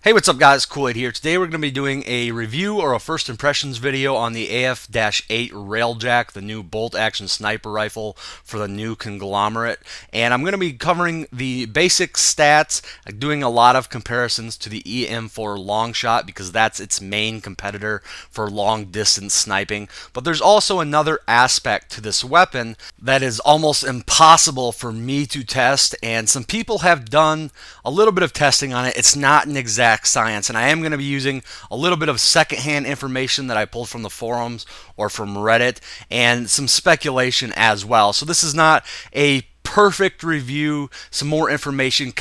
Hey, what's up guys? Kool-Aid here. Today we're going to be doing a review or a first impressions video on the AF-8 Railjack, the new bolt action sniper rifle for the new conglomerate. And I'm going to be covering the basic stats, doing a lot of comparisons to the EM4 Longshot because that's its main competitor for long distance sniping. But there's also another aspect to this weapon that is almost impossible for me to test, and some people have done a little bit of testing on it. It's not an exact science, and I am going to be using a little bit of secondhand information that I pulled from the forums or from Reddit and some speculation as well. So this is not a perfect review. Some more information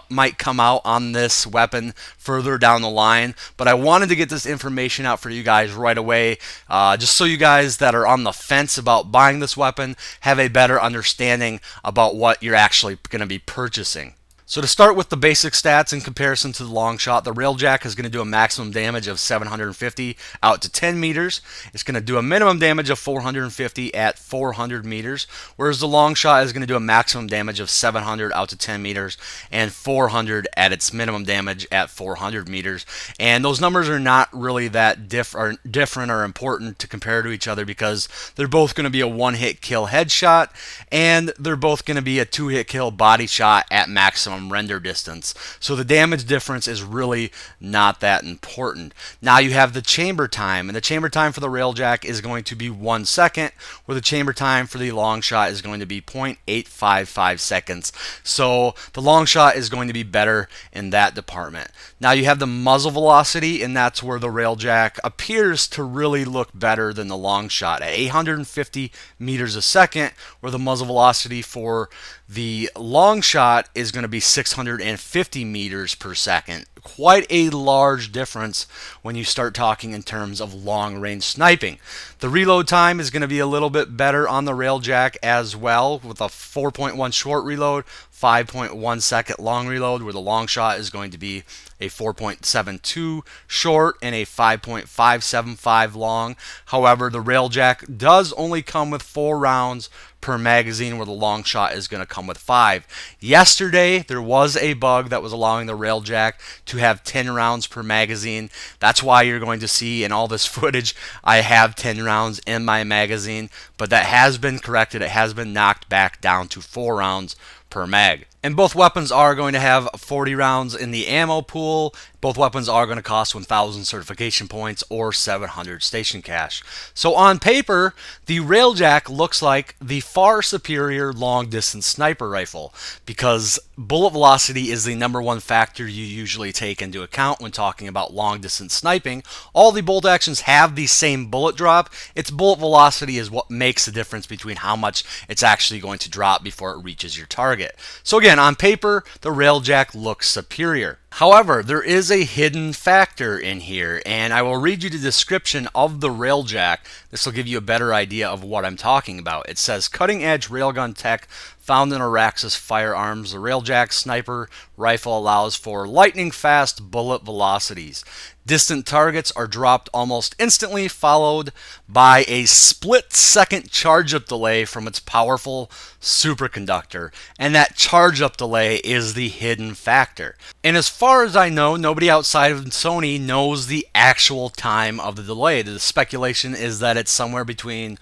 might come out on this weapon further down the line, but I wanted to get this information out for you guys right away, just so you guys that are on the fence about buying this weapon have a better understanding about what you're actually going to be purchasing. So to start with the basic stats in comparison to the Longshot, the Railjack is going to do a maximum damage of 750 out to 10 meters. It's going to do a minimum damage of 450 at 400 meters, whereas the Longshot is going to do a maximum damage of 700 out to 10 meters and 400 at its minimum damage at 400 meters. And those numbers are not really that different or important to compare to each other because they're both going to be a one-hit kill headshot, and they're both going to be a two-hit kill body shot at maximum render distance. So the damage difference is really not that important. Now you have the chamber time, and the chamber time for the Railjack is going to be 1 second, where the chamber time for the Longshot is going to be 0.855 seconds. So the Longshot is going to be better in that department. Now you have the muzzle velocity, and that's where the Railjack appears to really look better than the Longshot at 850 meters a second, where the muzzle velocity for the Longshot is going to be 650 meters per second. Quite a large difference when you start talking in terms of long range sniping. The reload time is going to be a little bit better on the Railjack as well, with a 4.1 short reload, 5.1 second long reload, where the Longshot is going to be a 4.72 short and a 5.575 long. However, the Railjack does only come with 4 rounds per magazine, where the Longshot is going to come with 5. Yesterday, there was a bug that was allowing the Railjack to have 10 rounds per magazine. That's why you're going to see in all this footage I have 10 rounds in my magazine, but that has been corrected. It has been knocked back down to 4 rounds per mag. And both weapons are going to have 40 rounds in the ammo pool. Both weapons are going to cost 1,000 certification points or 700 station cash. So on paper, the Railjack looks like the far superior long distance sniper rifle because bullet velocity is the #1 factor you usually take into account when talking about long distance sniping. All the bolt actions have the same bullet drop. Its bullet velocity is what makes the difference between how much it's actually going to drop before it reaches your target. So again, on paper, the Railjack looks superior. However, there is a hidden factor in here, and I will read you the description of the Railjack. This will give you a better idea of what I'm talking about. It says, cutting-edge railgun tech found in Araxis firearms, the Railjack sniper rifle allows for lightning-fast bullet velocities. Distant targets are dropped almost instantly, followed by a split-second charge-up delay from its powerful superconductor. And that charge-up delay is the hidden factor. And as far as I know, nobody outside of Sony knows the actual time of the delay. The speculation is that it's somewhere between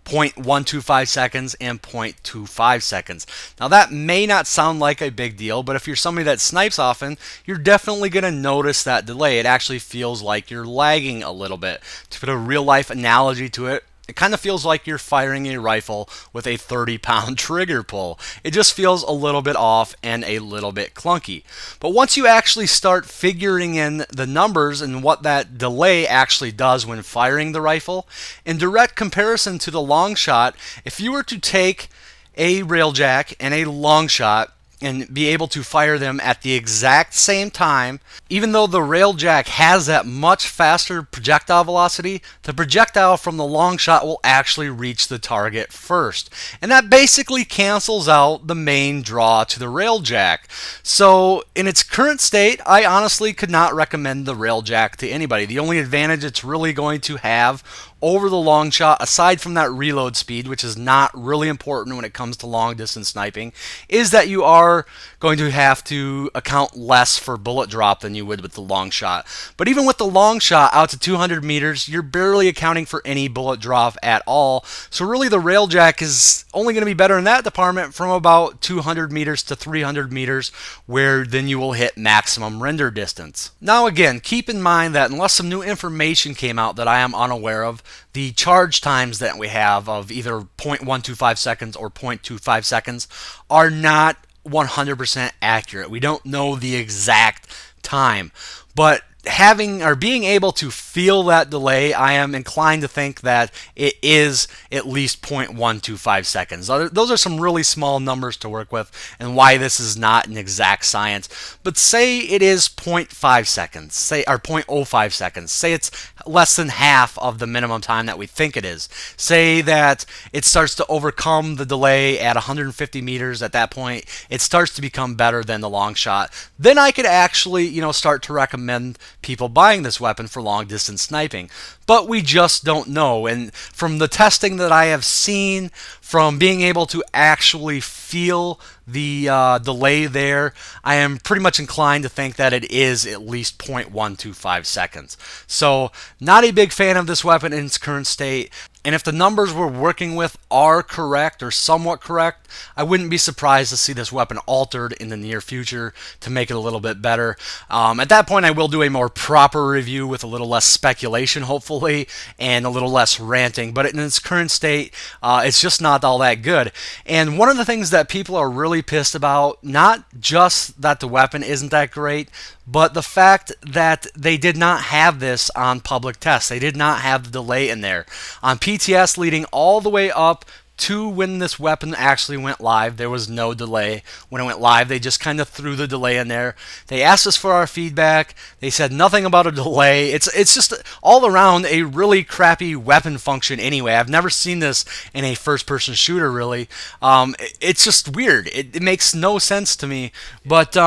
0.125 seconds and 0.25 seconds. Now that may not sound like a big deal, but if you're somebody that snipes often, you're definitely going to notice that delay. It actually feels like you're lagging a little bit. To put a real life analogy to it, it kind of feels like you're firing a rifle with a 30-pound trigger pull. It just feels a little bit off and a little bit clunky. But once you actually start figuring in the numbers and what that delay actually does when firing the rifle, in direct comparison to the Longshot, if you were to take a Railjack and a Longshot and be able to fire them at the exact same time, even though the Railjack has that much faster projectile velocity, the projectile from the Longshot will actually reach the target first. And that basically cancels out the main draw to the Railjack. So in its current state, I honestly could not recommend the Railjack to anybody. The only advantage it's really going to have over the long shot, aside from that reload speed, which is not really important when it comes to long distance sniping, is that you are going to have to account less for bullet drop than you would with the long shot. But even with the long shot out to 200 meters, you're barely accounting for any bullet drop at all. So really the Railjack is only going to be better in that department from about 200 meters to 300 meters, where then you will hit maximum render distance. Now again, keep in mind that unless some new information came out that I am unaware of, the charge times that we have of either 0.125 seconds or 0.25 seconds are not 100% accurate. We don't know the exact time, but having or being able to feel that delay, I am inclined to think that it is at least 0.125 seconds. Those are some really small numbers to work with, and why this is not an exact science. But say it is 0.5 seconds, say, or 0.05 seconds. Say it's less than half of the minimum time that we think it is. Say that it starts to overcome the delay at 150 meters. At that point, it starts to become better than the long shot. Then I could actually, start to recommend people buying this weapon for long distance sniping. But we just don't know. And from the testing that I have seen, from being able to actually feel the delay there, I am pretty much inclined to think that it is at least 0.125 seconds. So not a big fan of this weapon in its current state. And if the numbers we're working with are correct or somewhat correct, I wouldn't be surprised to see this weapon altered in the near future to make it a little bit better. At that point, I will do a more proper review with a little less speculation, hopefully, and a little less ranting. But in its current state, it's just not all that good. And one of the things that people are really pissed about, not just that the weapon isn't that great, but the fact that they did not have this on public tests. They did not have the delay in there. On PTS leading all the way up to when this weapon actually went live, there was no delay. When it went live, they just kind of threw the delay in there. They asked us for our feedback. They said nothing about a delay. It's just all around a really crappy weapon function anyway. I've never seen this in a first-person shooter, really. It's just weird. It makes no sense to me. But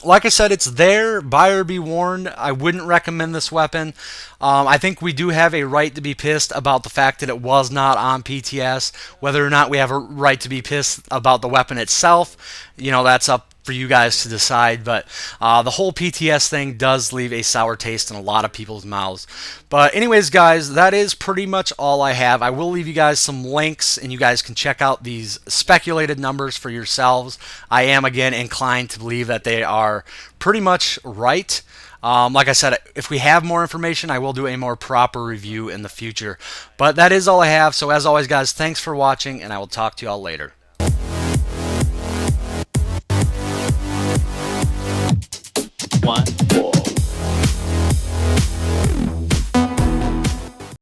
like I said, it's there. Buyer be warned. I wouldn't recommend this weapon. I think we do have a right to be pissed about the fact that it was not on PTS. Whether or not we have a right to be pissed about the weapon itself, that's up for you guys to decide. But the whole PTS thing does leave a sour taste in a lot of people's mouths. But anyways, guys, that is pretty much all I have. I will leave you guys some links, and you guys can check out these speculated numbers for yourselves. I am, again, inclined to believe that they are pretty much right. Like I said, if we have more information, I will do a more proper review in the future. But that is all I have. So as always, guys, thanks for watching, and I will talk to you all later.